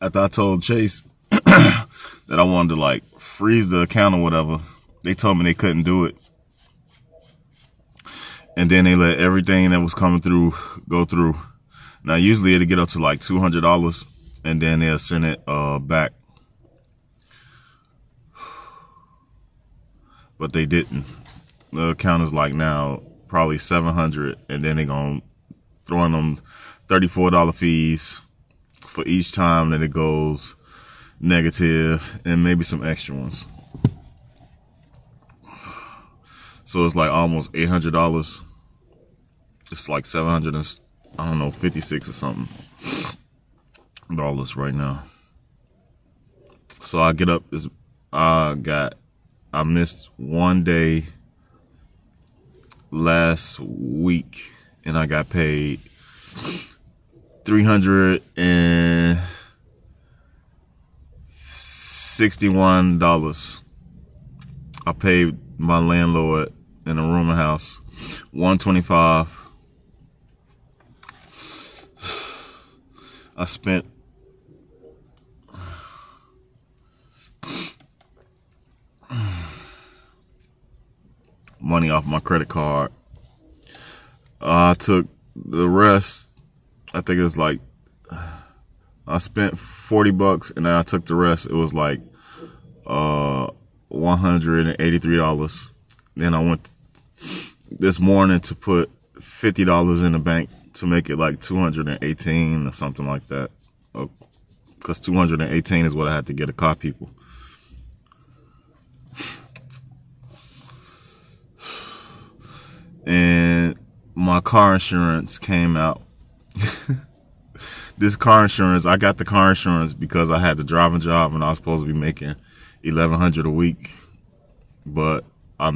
After I told Chase that I wanted to like freeze the account or whatever, they told me they couldn't do it. And then they let everything that was coming through go through. Now usually it'll get up to like $200 and then they'll send it back. But they didn't. The account is like now probably $700, and then they're gonna throw in them $34 fees for each time that it goes negative, and maybe some extra ones. So it's like almost $800. It's like 700 and I don't know, 56 or something dollars right now. So I get up. I missed one day last week, and I got paid $361. I paid my landlord in a rooming house $125. I spent money off my credit card. I took the rest. I think it's like I spent $40, and then I took the rest. It was like $183. Then I went this morning to put $50 in the bank to make it like 218 or something like that. Because 218 is what I had to get a car, people. And my car insurance came out. This car insurance, I got the car insurance because I had the driving job and I was supposed to be making $1,100 a week. But I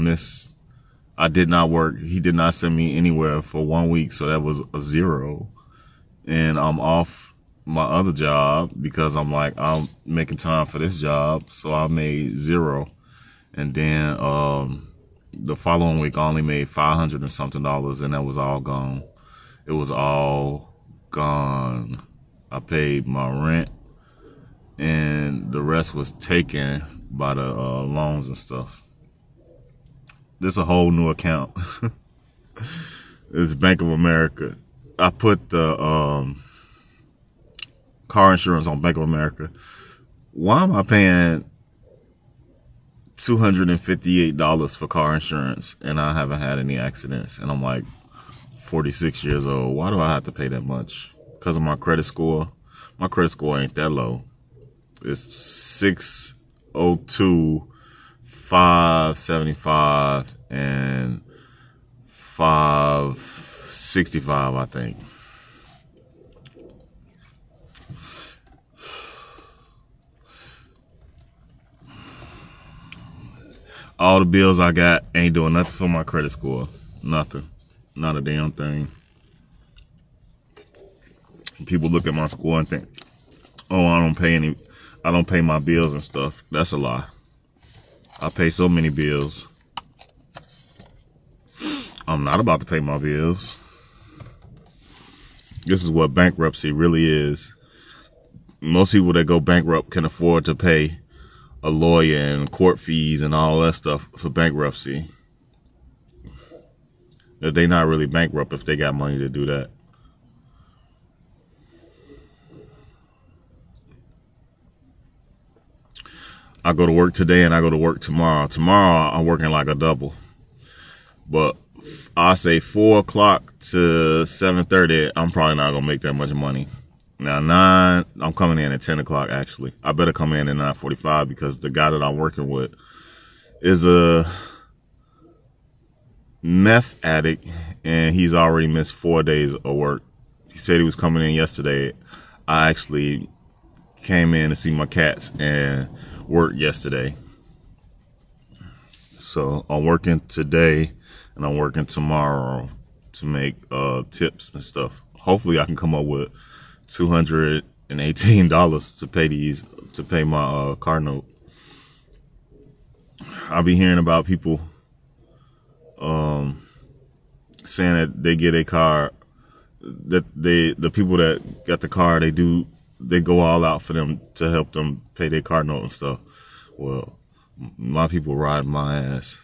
did not work. He did not send me anywhere for 1 week, so that was a $0. And I'm off my other job because I'm like, I'm making time for this job, so I made $0. And then the following week I only made $500 and something, and that was all gone. It was all gone. I paid my rent, and the rest was taken by the loans and stuff. This is a whole new account. It's Bank of America. I put the car insurance on Bank of America. Why am I paying $258 for car insurance and I haven't had any accidents? And I'm like 46 years old. Why do I have to pay that much? Because of my credit score? My credit score ain't that low. It's 602, 575, and 565, I think. All the bills I got ain't doing nothing for my credit score. Nothing. Not a damn thing. People look at my score and think, oh, I don't pay my bills and stuff. That's a lie. I pay so many bills. I'm not about to pay my bills. This is what bankruptcy really is. Most people that go bankrupt can afford to pay a lawyer and court fees and all that stuff for bankruptcy. They're not really bankrupt if they got money to do that. I go to work today and I go to work tomorrow. Tomorrow I'm working like a double. But I say 4 o'clock to 7:30, I'm probably not going to make that much money. Now 9, I'm coming in at 10 o'clock actually. I better come in at 9:45 because the guy that I'm working with is a meth addict and he's already missed 4 days of work. He said he was coming in yesterday. I actually came in to see my cats and worked yesterday. So I'm working today and I'm working tomorrow to make tips and stuff. Hopefully I can come up with $218 to pay my car note. I'll be hearing about people saying that they get a car, that the people that got the car, they do they go all out for them to help them pay their car note and stuff. Well, my people ride my ass.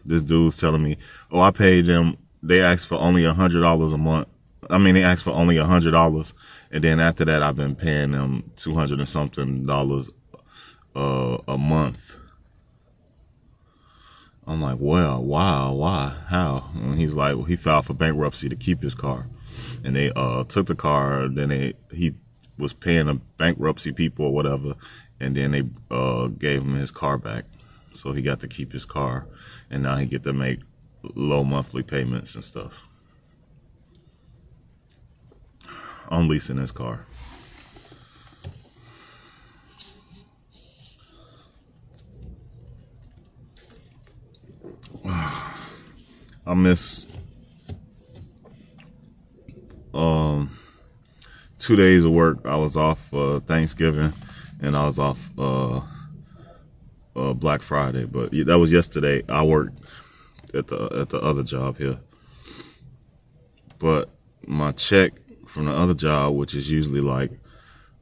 This dude's telling me, oh, I paid them. They asked for only $100 a month. I mean, they asked for only $100, and then after that, I've been paying them $200 and something a month. I'm like, well, why, how? And he's like, well, he filed for bankruptcy to keep his car, and they took the car. Then he was paying the bankruptcy people or whatever, and then they gave him his car back, so he got to keep his car, and now he get to make low monthly payments and stuff. I'm leasing his car. I miss 2 days of work. I was off Thanksgiving, and I was off Black Friday, but that was yesterday. I worked at the other job here, but my check from the other job, which is usually like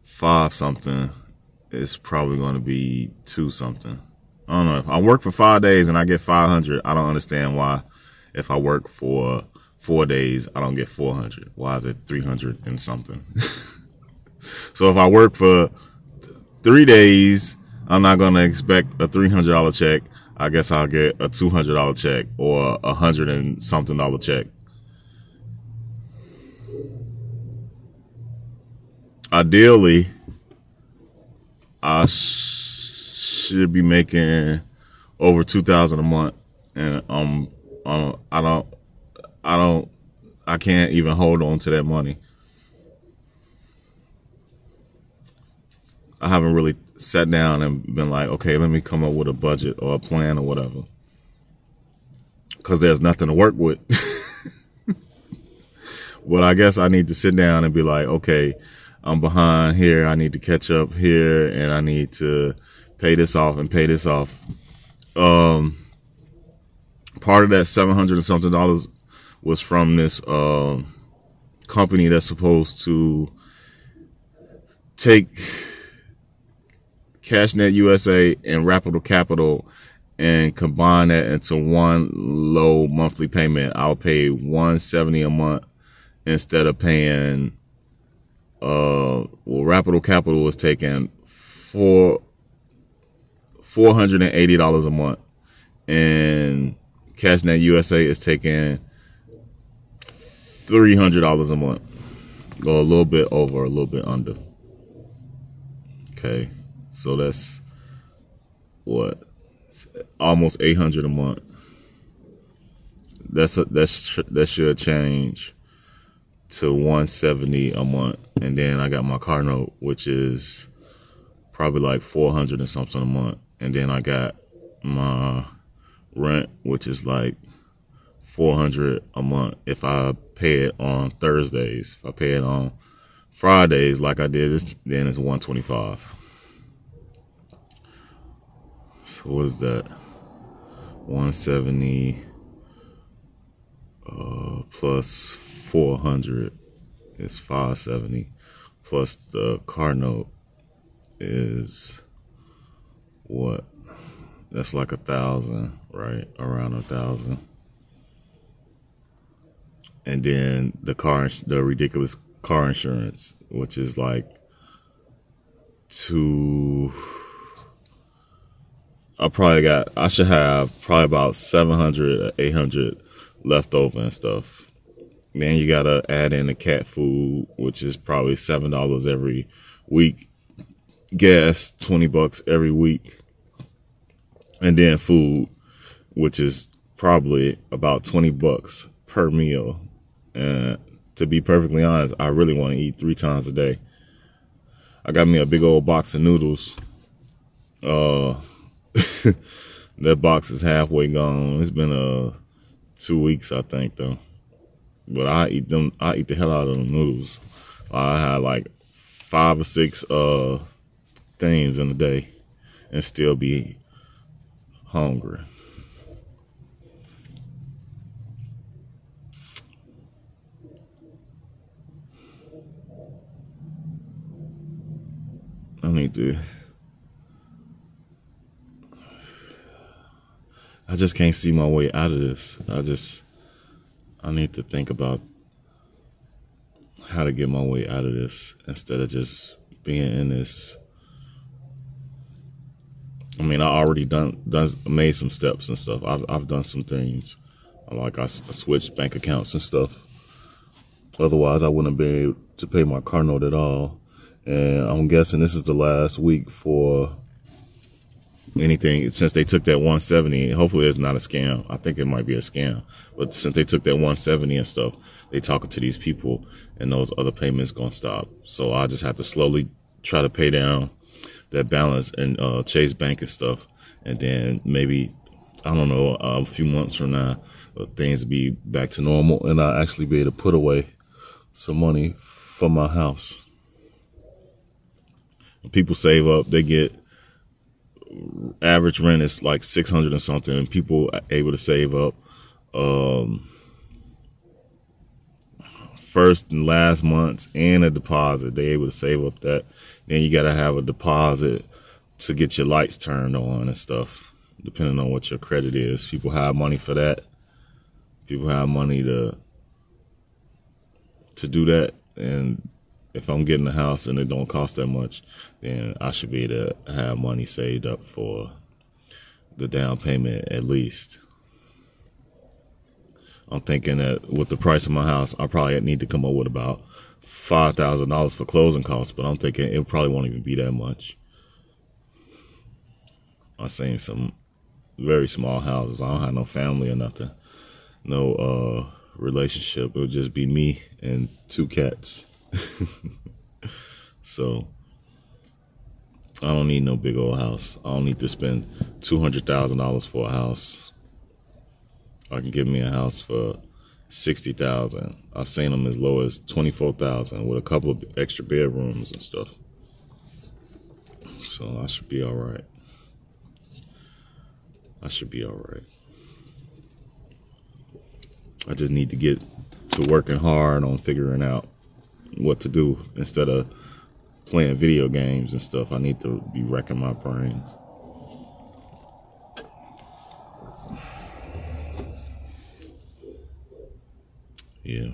5 something, is probably going to be 2 something. I don't know. If I work for 5 days and I get 500, I don't understand why. If I work for 4 days, I don't get 400. Why is it 300 and something? So if I work for 3 days, I'm not going to expect a $300 check. I guess I'll get a $200 check or $100 and something check. Ideally, I should be making over $2,000 a month, and I can't even hold on to that money. I haven't really sat down and been like, okay, let me come up with a budget or a plan or whatever, because there's nothing to work with. But I guess I need to sit down and be like, okay, I'm behind here. I need to catch up here, and I need to pay this off and pay this off. Part of that $700 and something was from this company that's supposed to take CashNet USA and Rapid Capital and combine that into one low monthly payment. I'll pay $170 a month instead of paying Rapid Capital was taking $480 a month, and CashNet USA is taking $300 a month. Go a little bit over, a little bit under. Okay, so that's what, almost $800 a month. That should change to $170 a month, and then I got my car note, which is probably like $400 and something a month, and then I got my rent, which is like $400 a month if I pay it on Thursdays. If I pay it on Fridays like I did this, then it's $125. So what is that? 170 plus 400 is 570, plus the car note is what? That's like 1,000, right? Around 1,000. And then the ridiculous car insurance, which is like I should have probably about 700 or 800 left over and stuff. Then you gotta add in the cat food, which is probably $7 every week. Gas, $20 every week. And then food, which is probably about $20 per meal. And to be perfectly honest, I really want to eat 3 times a day. I got me a big old box of noodles. That box is halfway gone. It's been 2 weeks, I think, though. But I eat the hell out of them noodles. I had like 5 or 6 things in a day and still be hungry. I just can't see my way out of this. I need to think about how to get my way out of this instead of just being in this. I mean, I already made some steps and stuff. I've done some things. Like I switched bank accounts and stuff. Otherwise, I wouldn't be able to pay my car note at all. And I'm guessing this is the last week for anything, since they took that 170. Hopefully it's not a scam. I think it might be a scam, but since they took that 170 and stuff, they talking to these people, and those other payments gonna stop. So I just have to slowly try to pay down that balance and Chase Bank and stuff, and then maybe, I don't know, a few months from now, things will be back to normal, and I'll actually be able to put away some money for my house. When people save up, they get, average rent is like 600 or something, and people are able to save up first and last months and a deposit. They're able to save up that. Then you got to have a deposit to get your lights turned on and stuff, depending on what your credit is. People have money for that. People have money to do that. And if I'm getting a house and it don't cost that much, then I should be able to have money saved up for the down payment at least. I'm thinking that with the price of my house, I probably need to come up with about $5,000 for closing costs, but I'm thinking it probably won't even be that much. I've seen some very small houses. I don't have no family or nothing, no relationship. It would just be me and 2 cats. So I don't need no big old house. I don't need to spend $200,000 for a house. I can give me a house for $60,000. I've seen them as low as $24,000 with a couple of extra bedrooms and stuff. So I should be all right. I should be all right. I just need to get to working hard on figuring out what to do instead of playing video games and stuff. I need to be wrecking my brain. Yeah.